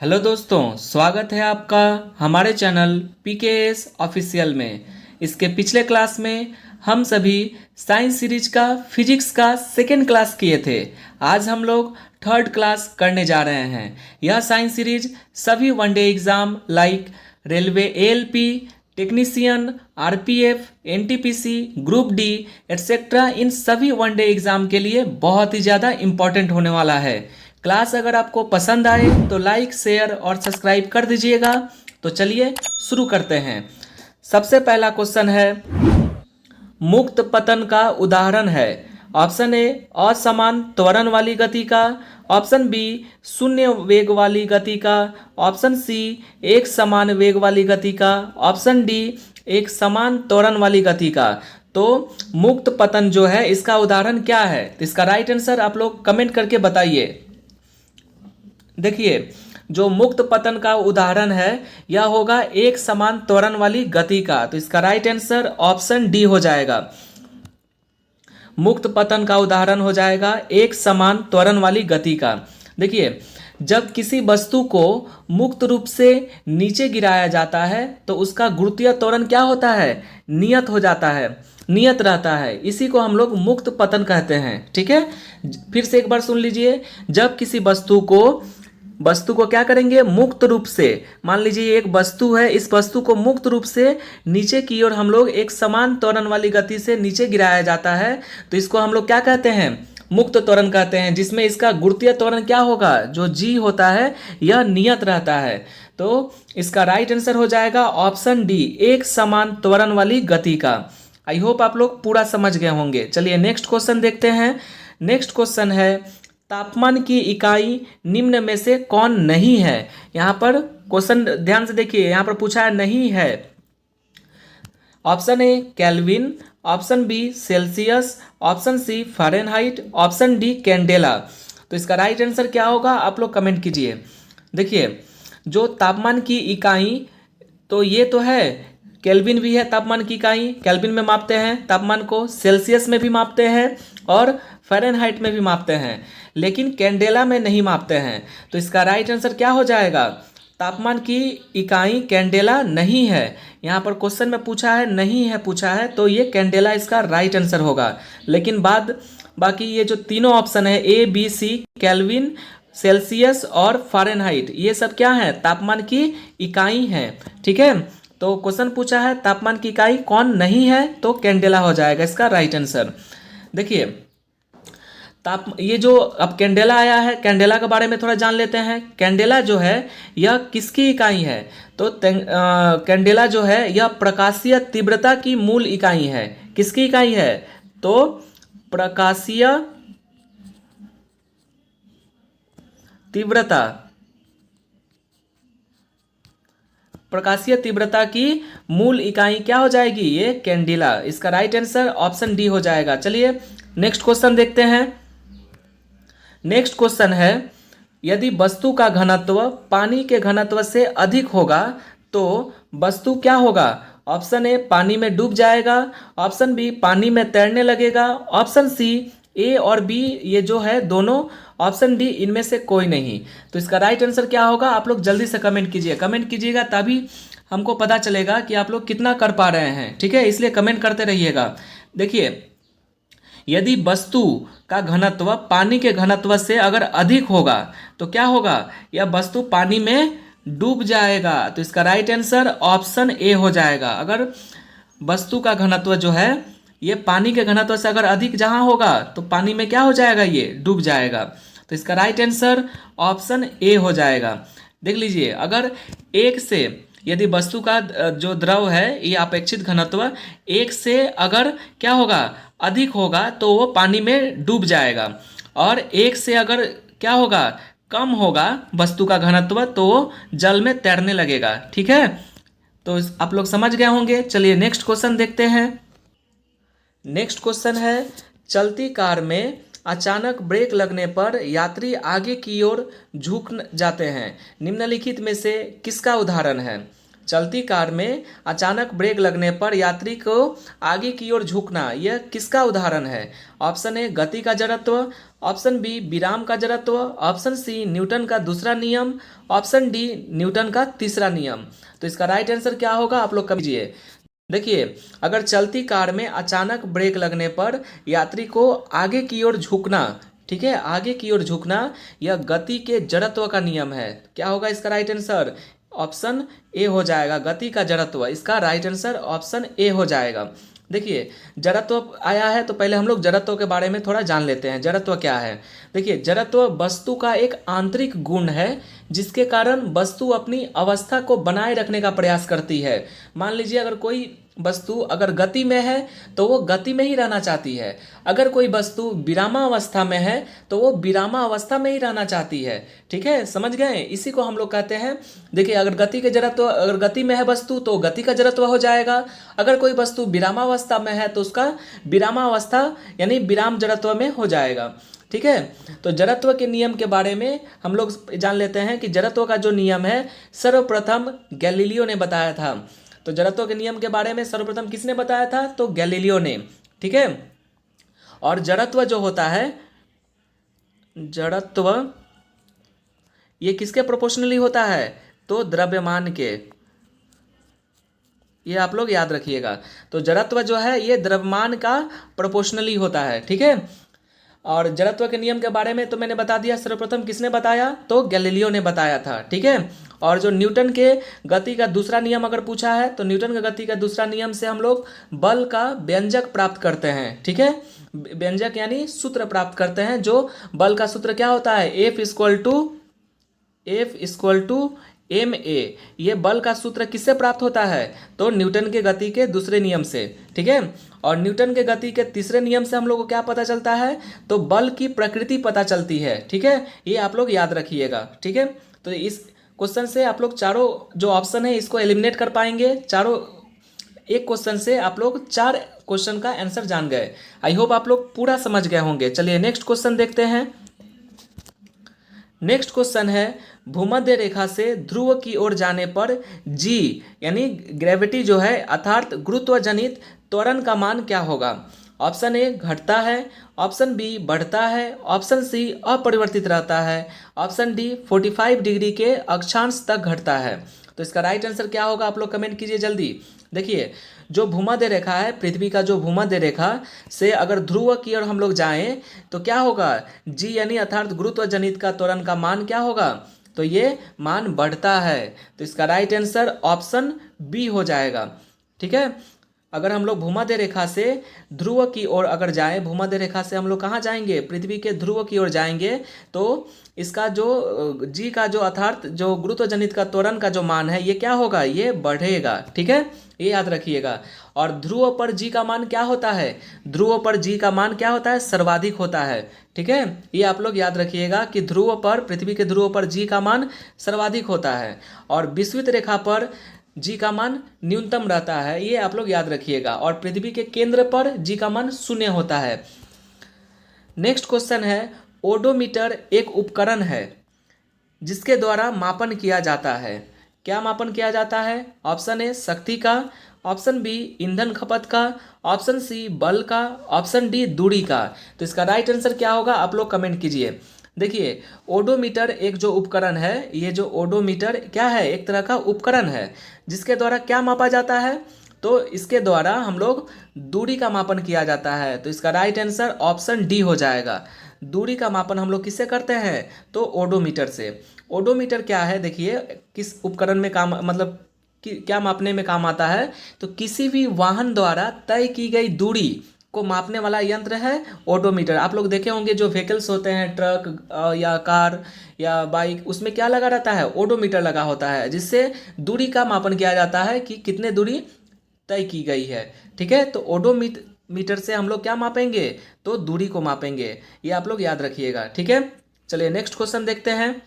Hello दोस्तों, स्वागत है आपका हमारे चैनल पीकेएस ऑफिशियल में। इसके पिछले क्लास में हम सभी साइंस सीरीज का फिजिक्स का सेकेंड क्लास किए थे। आज हम लोग थर्ड क्लास करने जा रहे हैं। यह साइंस सीरीज सभी one day exam like railway ALP, technician, RPF, NTPC, group D etcetera इन सभी वनडे एग्जाम के लिए बहुत ही ज़्यादा इम्पोर्टेंट होने वाला है। क्लास अगर आपको पसंद आए तो लाइक, शेयर और सब्सक्राइब कर दीजिएगा। तो चलिए शुरू करते हैं। सबसे पहला क्वेश्चन है, मुक्त पतन का उदाहरण है। ऑप्शन ए असमान त्वरण वाली गति का, ऑप्शन बी शून्य वेग वाली गति का, ऑप्शन सी एक समान वेग वाली गति का, ऑप्शन डी एक समान त्वरण वाली गति का। तो मुक्त पतन जो है इसका उदाहरण क्या है, तो इसका राइट आंसर आप लोग कमेंट करके बताइए। देखिए, जो मुक्त पतन का उदाहरण है यह होगा एक समान त्वरण वाली गति का। तो इसका राइट आंसर ऑप्शन डी हो जाएगा। मुक्त पतन का उदाहरण हो जाएगा एक समान त्वरण वाली गति का। देखिए, जब किसी वस्तु को मुक्त रूप से नीचे गिराया जाता है तो उसका गुरुत्वीय त्वरण क्या होता है, नियत हो जाता है, नियत रहता है। इसी को हम लोग मुक्त पतन कहते हैं। ठीक है, फिर से एक बार सुन लीजिए। जब किसी वस्तु को क्या करेंगे, मुक्त रूप से, मान लीजिए एक वस्तु है, इस वस्तु को मुक्त रूप से नीचे की ओर हम लोग एक समान त्वरण वाली गति से नीचे गिराया जाता है तो इसको हम लोग क्या कहते हैं, मुक्त त्वरण कहते हैं, जिसमें इसका गुरुत्वीय त्वरण क्या होगा, जो जी होता है यह नियत रहता है। तो इसका राइट आंसर हो जाएगा ऑप्शन डी, एक समान त्वरण वाली गति का। आई होप आप लोग पूरा समझ गए होंगे। चलिए नेक्स्ट क्वेश्चन देखते हैं। नेक्स्ट क्वेश्चन है, तापमान की इकाई निम्न में से कौन नहीं है। यहाँ पर क्वेश्चन ध्यान से देखिए, यहाँ पर पूछा है नहीं है। Option A Kelvin, option B Celsius, option C Fahrenheit, option D candela. तो इसका राइट आंसर क्या होगा आप लोग कमेंट कीजिए। देखिए, जो तापमान की इकाई, तो ये तो है केल्विन भी है तापमान की इकाई, केल्विन में मापते हैं तापमान को, सेल्सियस में भी मापते हैं और फ़ारेनहाइट में भी मापते हैं, लेकिन कैंडेला में नहीं मापते हैं। तो इसका राइट आंसर क्या हो जाएगा, तापमान की इकाई कैंडेला नहीं है। यहाँ पर क्वेश्चन में पूछा है नहीं है, पूछा है तो ये कैंडेला इसका राइट आंसर होगा। लेकिन बाकी ये जो तीनों ऑप्शन है A B C, Kelvin, Celsius और फ़ारेनहाइट, ये सब क्या है, तापमान की इकाई हैं। ठीक है, तो क्वेश्चन पूछा है तापमान की इकाई कौन नहीं है, तो कैंडेला हो जाएगा इसका राइट आंसर। देखिए, ये जो अब कैंडेला आया है, कैंडेला के बारे में थोड़ा जान लेते हैं। कैंडेला जो है यह किसकी इकाई है, तो कैंडेला जो है यह प्रकाशीय तीव्रता की मूल इकाई है। किसकी इकाई है, तो प्रकाशीय तीव्रता, प्रकाशीय तीव्रता की मूल इकाई क्या हो जाएगी, ये कैंडेला। इसका राइट आंसर ऑप्शन डी हो जाएगा। चलिए नेक्स्ट क्वेश्चन देखते हैं। नेक्स्ट क्वेश्चन है, यदि वस्तु का घनत्व पानी के घनत्व से अधिक होगा तो वस्तु क्या होगा। ऑप्शन ए पानी में डूब जाएगा, ऑप्शन बी पानी में तैरने लगेगा, ऑप्शन सी ए और बी ये जो है दोनों, ऑप्शन डी इनमें से कोई नहीं। तो इसका राइट आंसर क्या होगा आप लोग जल्दी से कमेंट कीजिए, कमेंट कीजिएगा तभी हमको पता चलेगा कि आप लोग कितना कर पा रहे हैं। ठीक है, इसलिए कमेंट करते रहिएगा। देखिए, यदि वस्तु का घनत्व पानी के घनत्व से अगर अधिक होगा तो क्या होगा, यह वस्तु पानी में डूब जाएगा। तो इसका राइट आंसर ऑप्शन ए हो जाएगा। अगर वस्तु का घनत्व जो है ये पानी के घनत्व से अगर अधिक जहां होगा तो पानी में क्या हो जाएगा, ये डूब जाएगा। तो इसका राइट आंसर ऑप्शन ए हो जाएगा। देख लीजिए, अगर एक से, यदि वस्तु का जो द्रव है ये अपेक्षित घनत्व एक से अगर क्या होगा, अधिक होगा तो वो पानी में डूब जाएगा, और एक से अगर क्या होगा, कम होगा वस्तु का घनत्व तो वो जल में तैरने लगेगा। ठीक है, तो आप लोग समझ गए होंगे। चलिए नेक्स्ट क्वेश्चन देखते हैं। नेक्स्ट क्वेश्चन है, चलती कार में अचानक ब्रेक लगने पर यात्री आगे की ओर झुक जाते हैं, निम्नलिखित में से किसका उदाहरण है। चलती कार में अचानक ब्रेक लगने पर यात्री को आगे की ओर झुकना, यह किसका उदाहरण है? ऑप्शन ए गति का जड़त्व, ऑप्शन बी विराम का जड़त्व, ऑप्शन सी न्यूटन का दूसरा नियम, ऑप्शन डी न्यूटन का तीसरा नियम। तो इसका राइट आंसर क्या होगा आप लोग कहिए। देखिए, अगर चलती कार में अचानक ब्रेक लगने पर यात्री को आगे की ओर झुकना, ठीक है, आगे की ओर झुकना, यह गति के जड़त्व का नियम है। क्या होगा इसका राइट आंसर? ऑप्शन ए हो जाएगा, गति का जड़त्व। इसका राइट आंसर ऑप्शन ए हो जाएगा। देखिए, जड़त्व आया है तो पहले हम लोग जड़त्व के बारे में थोड़ा जान लेते हैं। जड़त्व क्या है? देखिए, जड़त्व वस्तु का एक आंतरिक गुण है जिसके कारण वस्तु अपनी अवस्था को बनाए रखने का प्रयास करती है। मान लीजिए अगर कोई वस्तु अगर गति में है तो वो गति में ही रहना चाहती है, अगर कोई वस्तु विरामावस्था में है तो वो विरामावस्था में ही रहना चाहती है। ठीक है, समझ गए? इसी को हम लोग कहते हैं। देखिए, अगर गति के जड़त्व, अगर गति में है वस्तु तो गति का जड़त्व हो जाएगा, अगर कोई वस्तु विरामावस्था में है तो उसका विरामावस्था यानी विराम जड़त्व में हो जाएगा। ठीक है, तो जड़त्व के नियम के बारे में हम लोग जान लेते हैं कि जड़त्व का जो नियम है सर्वप्रथम गैलीलियो ने बताया था। तो जड़त्व के नियम के बारे में सर्वप्रथम किसने बताया था? तो गैलीलियो ने। ठीक है, और जड़त्व जो होता है, जड़त्व ये किसके प्रोपोर्शनली होता है? तो द्रव्यमान के। ये आप लोग याद रखिएगा। तो जड़त्व जो है ये द्रव्यमान का प्रोपोर्शनली होता है। ठीक है, और जड़त्व के नियम के बारे में तो मैंने बता दिया, सर्वप्रथम किसने बताया? तो गैलीलियो ने बताया था। ठीक है, और जो न्यूटन के गति का दूसरा नियम अगर पूछा है तो न्यूटन के गति का दूसरा नियम से हम लोग बल का व्यंजक प्राप्त करते हैं। ठीक है, व्यंजक यानी सूत्र प्राप्त करते हैं। जो बल का सूत्र क्या होता है? F equal to M A. ये बल का सूत्र किससे प्राप्त होता है? तो न्यूटन के गति के दूसरे नियम से। ठीक है, और न्यूटन के गति के तीसरे नियम से हम लोग को क्या पता चलता है? तो बल की प्रकृति पता चलती है। ठीक है, ये आप लोग याद रखिएगा। ठीक है, तो इस क्वेश्चन से आप लोग चारों जो ऑप्शन है इसको एलिमिनेट कर पाएंगे। चारों एक क्वेश्चन से आप लोग 4 क्वेश्चन का आंसर जान गए। आई होप आप लोग पूरा समझ गए होंगे। चलिए नेक्स्ट क्वेश्चन देखते हैं। नेक्स्ट क्वेश्चन है, भूमध्य रेखा से ध्रुव की ओर जाने पर जी यानी ग्रेविटी जो है अर्थात गुरुत्व जनित त्वरण का मान क्या होगा? ऑप्शन ए घटता है, ऑप्शन बी बढ़ता है, ऑप्शन सी अपरिवर्तित रहता है, ऑप्शन डी 45 डिग्री के अक्षांश तक घटता है। तो इसका राइट आंसर क्या होगा आप लोग कमेंट कीजिए जल्दी। देखिए, जो भूमध्य रेखा है, पृथ्वी का जो भूमध्य रेखा से अगर ध्रुव की ओर हम लोग जाएं तो क्या होगा? जी यानी अर्थात गुरुत्व जनित का त्वरण का मान क्या होगा? तो ये मान बढ़ता है। तो इसका राइट आंसर ऑप्शन बी हो जाएगा। ठीक है, अगर हम लोग भूमध्य रेखा से ध्रुव की ओर अगर जाएं, भूमध्य रेखा से हम लोग कहाँ जाएंगे? पृथ्वी के ध्रुव की ओर जाएंगे, तो इसका जो जी का जो अर्थात जो गुरुत्व जनित का त्वरण का जो मान है ये क्या होगा? ये बढ़ेगा। ठीक है, ये याद रखिएगा। और ध्रुव पर जी का मान क्या होता है? ध्रुव पर जी का मान क्या होता है? सर्वाधिक होता है। ठीक है, ये आप लोग याद रखिएगा कि ध्रुव पर, पृथ्वी के ध्रुव पर जी का मान सर्वाधिक होता है और विषुवत रेखा पर जी का मान न्यूनतम रहता है। ये आप लोग याद रखिएगा। और पृथ्वी के केंद्र पर जी का मान 0 होता है। नेक्स्ट क्वेश्चन है, ओडोमीटर एक उपकरण है जिसके द्वारा मापन किया जाता है। क्या मापन किया जाता है? ऑप्शन ए शक्ति का, ऑप्शन बी ईंधन खपत का, ऑप्शन सी बल का, ऑप्शन डी दूरी का। तो इसका राइट आंसर क्या होगा आप लोग कमेंट कीजिए। देखिए, ओडोमीटर एक जो उपकरण है, ये जो ओडोमीटर क्या है? एक तरह का उपकरण है जिसके द्वारा क्या मापा जाता है? तो इसके द्वारा हम लोग दूरी का मापन किया जाता है। तो इसका राइट आंसर ऑप्शन डी हो जाएगा। दूरी का मापन हम लोग किससे करते हैं? तो ओडोमीटर से। ओडोमीटर क्या है? देखिए, किस उपकरण में काम मतलब क्या मापने में काम आता है? तो किसी भी वाहन द्वारा तय की गई दूरी को मापने वाला यंत्र है ओडोमीटर। आप लोग देखे होंगे जो व्हीकल्स होते हैं, ट्रक या कार या बाइक, उसमें क्या लगा रहता है? ओडोमीटर लगा होता है, जिससे दूरी का मापन किया जाता है कि कितने दूरी तय की गई है। ठीक है, तो ओडोमीटर से हम लोग क्या मापेंगे? तो दूरी को मापेंगे। ये आप लोग याद रखिएगा। ठीक है, चलिए नेक्स्ट क्वेश्चन देखते हैं।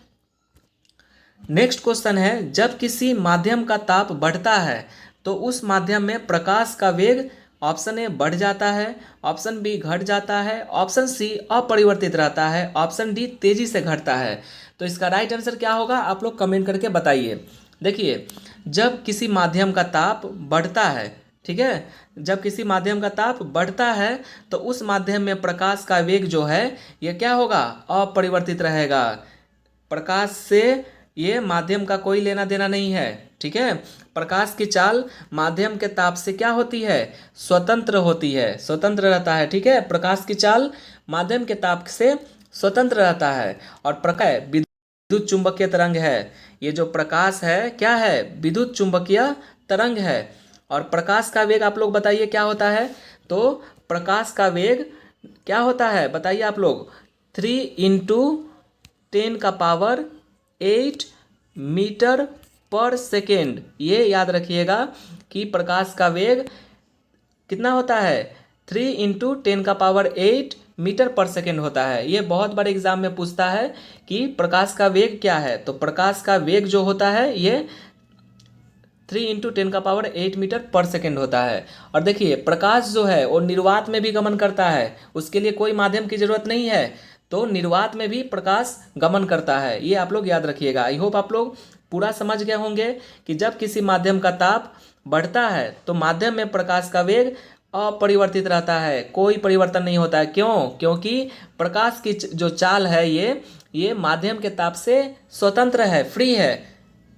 नेक्स्ट क्वेश्चन है, जब किसी माध्यम का ताप बढ़ता है तो उस माध्यम में प्रकाश का वेग ऑप्शन ए बढ़ जाता है, ऑप्शन बी घट जाता है, ऑप्शन सी अपरिवर्तित रहता है, ऑप्शन डी तेजी से घटता है। तो इसका राइट आंसर क्या होगा आप लोग कमेंट करके बताइए। देखिए, जब किसी माध्यम का ताप बढ़ता है, ठीक है, जब किसी माध्यम का ताप बढ़ता है तो उस माध्यम में प्रकाश का वेग जो है ये क्या होगा, अपरिवर्तित रहेगा। प्रकाश से ये माध्यम का कोई लेना देना नहीं है, ठीक है। प्रकाश की चाल माध्यम के ताप से क्या होती है, स्वतंत्र होती है, स्वतंत्र रहता है, ठीक है। प्रकाश की चाल माध्यम के ताप से स्वतंत्र रहता है। और प्रकाश विद्युत चुंबकीय तरंग है। ये जो प्रकाश है क्या है, विद्युत चुंबकीय तरंग है। और प्रकाश का वेग आप लोग बताइए क्या होता है। तो प्रकाश का वेग क्या होता है बताइए आप लोग, 3 × 10⁸ मीटर पर सेकेंड। ये याद रखिएगा कि प्रकाश का वेग कितना होता है, 3 × 10⁸ मीटर पर सेकेंड होता है। ये बहुत बड़े एग्जाम में पूछता है कि प्रकाश का वेग क्या है। तो प्रकाश का वेग जो होता है ये 3 × 10⁸ मीटर पर सेकेंड होता है। और देखिए, प्रकाश जो है वो निर्वात में भी गमन करता है, उसके लिए कोई माध्यम की जरूरत नहीं है। तो निर्वात में भी प्रकाश गमन करता है, ये आप लोग याद रखिएगा। आई होप आप लोग पूरा समझ गए होंगे कि जब किसी माध्यम का ताप बढ़ता है तो माध्यम में प्रकाश का वेग अपरिवर्तित रहता है, कोई परिवर्तन नहीं होता है। क्यों? क्योंकि प्रकाश की जो चाल है ये माध्यम के ताप से स्वतंत्र है, फ्री है,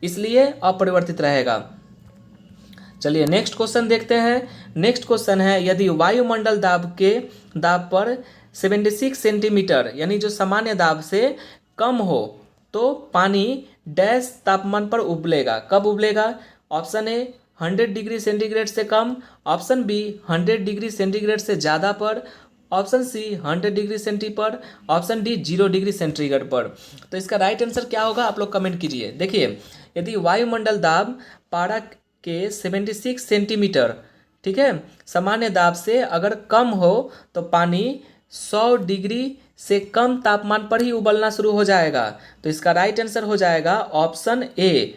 इसलिए अपरिवर्तित रहेगा। चलिए नेक्स्ट क्वेश्चन देखते हैं। नेक्स्ट क्वेश्चन है, यदि वायुमंडल दाब पर 76 सेंटीमीटर यानी जो सामान्य दाब से कम हो तो पानी डैश तापमान पर उबलेगा। कब उबलेगा? ऑप्शन ए 100 डिग्री सेंटीग्रेड से कम, ऑप्शन बी 100 डिग्री सेंटीग्रेड से ज़्यादा पर, ऑप्शन सी 100 डिग्री सेंटी पर, ऑप्शन डी 0 डिग्री सेंटीग्रेड पर। तो इसका राइट आंसर क्या होगा आप लोग कमेंट कीजिए। देखिए, यदि वायुमंडल दाब पारा के 76 सेंटीमीटर, ठीक है, सामान्य दाब से अगर कम हो तो पानी 100 डिग्री से कम तापमान पर ही उबलना शुरू हो जाएगा। तो इसका राइट आंसर हो जाएगा ऑप्शन ए,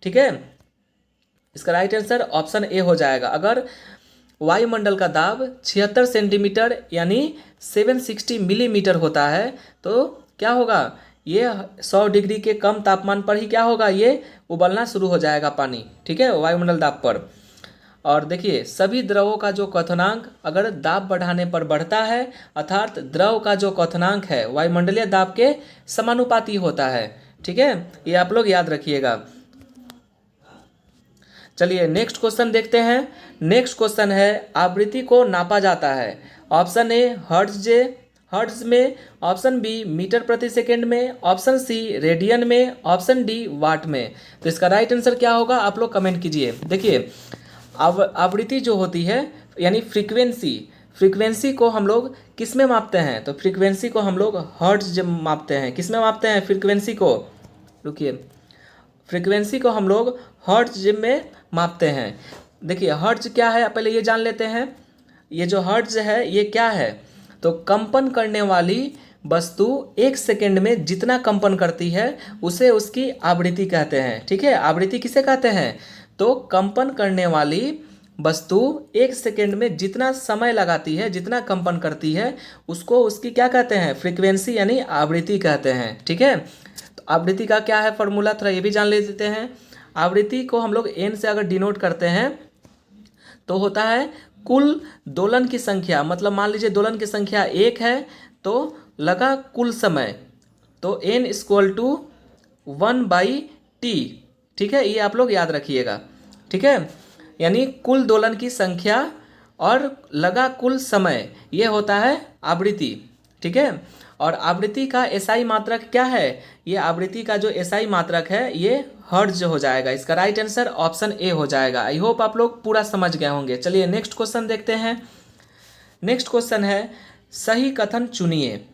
ठीक है। इसका राइट आंसर ऑप्शन ए हो जाएगा। अगर वायुमंडल का दाब 76 सेंटीमीटर यानी 760 मिलीमीटर होता है तो क्या होगा, ये 100 डिग्री के कम तापमान पर ही क्या होगा, ये उबलना शुरू हो जाएगा पानी, ठीक है, वायुमंडल दाब पर। और देखिए, सभी द्रवों का जो क्वथनांक अगर दाब बढ़ाने पर बढ़ता है, अर्थात द्रव का जो क्वथनांक है वायुमंडलीय दाब के समानुपाती होता है, ठीक है, ये आप लोग याद रखिएगा। चलिए नेक्स्ट क्वेश्चन देखते हैं। नेक्स्ट क्वेश्चन है, आवृत्ति को नापा जाता है। ऑप्शन ए हर्ट्ज में, ऑप्शन बी मीटर प्रति सेकेंड में, ऑप्शन सी रेडियन में, ऑप्शन डी वाट में। तो इसका राइट आंसर क्या होगा आप लोग कमेंट कीजिए। देखिए, आवृत्ति जो होती है यानी फ्रीक्वेंसी को हम लोग किस में मापते हैं? तो फ्रीक्वेंसी को हम लोग हर्ट्ज मापते हैं। किस में मापते हैं फ्रीक्वेंसी को? रुकिए, फ्रीक्वेंसी को हम लोग हर्ट्ज में मापते हैं। देखिए, हर्ट्ज क्या है पहले ये जान लेते हैं। ये जो हर्ट्ज है ये क्या है? तो कंपन करने वाली वस्तु 1 सेकेंड में जितना कंपन करती है उसे उसकी आवृत्ति कहते हैं, ठीक है। आवृत्ति किसे कहते हैं? तो कंपन करने वाली वस्तु 1 सेकेंड में जितना समय लगाती है, जितना कंपन करती है, उसको उसकी क्या कहते हैं? फ्रीक्वेंसी यानी आवृत्ति कहते हैं, ठीक है। तो आवृत्ति का क्या है फॉर्मूला, थोड़ा ये भी जान लेते हैं। आवृत्ति को हम लोग एन से अगर डिनोट करते हैं तो होता है कुल दोलन की संख्या। मतलब मान लीजिए दोलन की संख्या 1 है तो लगा कुल समय, तो n = 1/t, ठीक है, ये आप लोग याद रखिएगा, ठीक है। यानी कुल दोलन की संख्या और लगा कुल समय, ये होता है आवृत्ति, ठीक है। और आवृत्ति का एसआई मात्रक क्या है? ये आवृत्ति का जो एसआई मात्रक है ये हर्ट्ज हो जाएगा। इसका राइट आंसर ऑप्शन ए हो जाएगा। आई होप आप लोग पूरा समझ गए होंगे। चलिए नेक्स्ट क्वेश्चन देखते हैं। नेक्स्ट क्वेश्चन है, सही कथन चुनिए।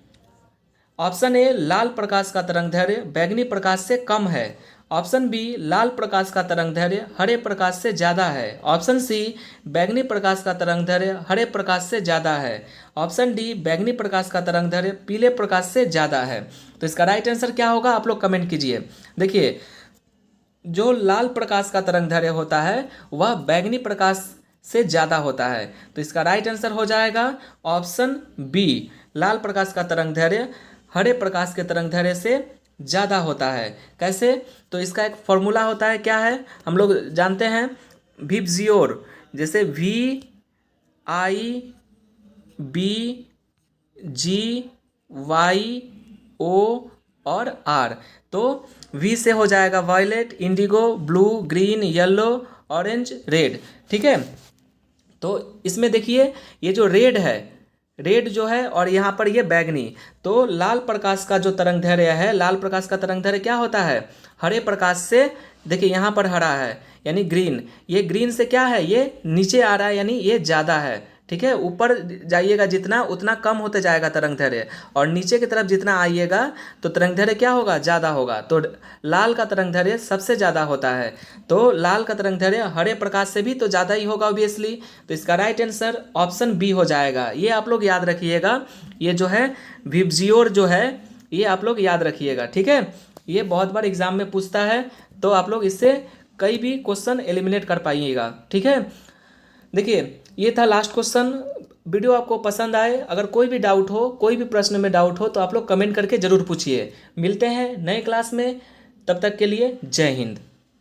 ऑप्शन ए, लाल प्रकाश का तरंगदैर्घ्य बैंगनी प्रकाश से कम है। ऑप्शन बी, लाल प्रकाश का तरंगदैर्घ्य हरे प्रकाश से ज़्यादा है। ऑप्शन सी, बैंगनी प्रकाश का तरंगदैर्घ्य हरे प्रकाश से ज़्यादा है। ऑप्शन डी, बैंगनी प्रकाश का तरंगदैर्घ्य पीले प्रकाश से ज़्यादा है। तो इसका राइट आंसर क्या होगा आप लोग कमेंट कीजिए। देखिए, जो लाल प्रकाश का तरंगदैर्घ्य होता है वह बैंगनी प्रकाश से ज़्यादा होता है। तो इसका राइट आंसर हो जाएगा ऑप्शन बी, लाल प्रकाश का तरंगदैर्घ्य हरे प्रकाश के तरंगदैर्घ्य से ज़्यादा होता है। कैसे? तो इसका एक फॉर्मूला होता है, क्या है हम लोग जानते हैं, विब्जियोर, जैसे VIBGYO और R। तो V से हो जाएगा violet, indigo, blue, green, yellow, orange, red. ठीक है, तो इसमें देखिए ये जो रेड है, रेड जो है, और यहाँ पर ये बैगनी, तो लाल प्रकाश का जो तरंगदैर्घ्य है, लाल प्रकाश का तरंगदैर्घ्य क्या होता है, हरे प्रकाश से, देखिए यहाँ पर हरा है यानी ग्रीन, ये ग्रीन से क्या है, ये नीचे आ रहा है यानी ये ज़्यादा है। ठीक है, ऊपर जाइएगा जितना उतना कम होते जाएगा तरंगदैर्घ्य, और नीचे की तरफ जितना आइएगा तो तरंगदैर्घ्य क्या होगा, ज़्यादा होगा। तो लाल का तरंगदैर्घ्य सबसे ज़्यादा होता है, तो लाल का तरंगदैर्घ्य हरे प्रकाश से भी तो ज़्यादा ही होगा ऑब्वियसली। तो इसका राइट आंसर ऑप्शन बी हो जाएगा। ये आप लोग याद रखिएगा, ये जो है विब्जियोर जो है, ये आप लोग याद रखिएगा। ठीक है, ये बहुत बार एग्जाम में पूछता है, तो आप लोग इससे कई भी क्वेश्चन एलिमिनेट कर पाइएगा। ठीक है, देखिए ये था लास्ट क्वेश्चन। वीडियो आपको पसंद आए, अगर कोई भी डाउट हो, कोई भी प्रश्न में डाउट हो, तो आप लोग कमेंट करके ज़रूर पूछिए। मिलते हैं नए क्लास में, तब तक के लिए जय हिंद।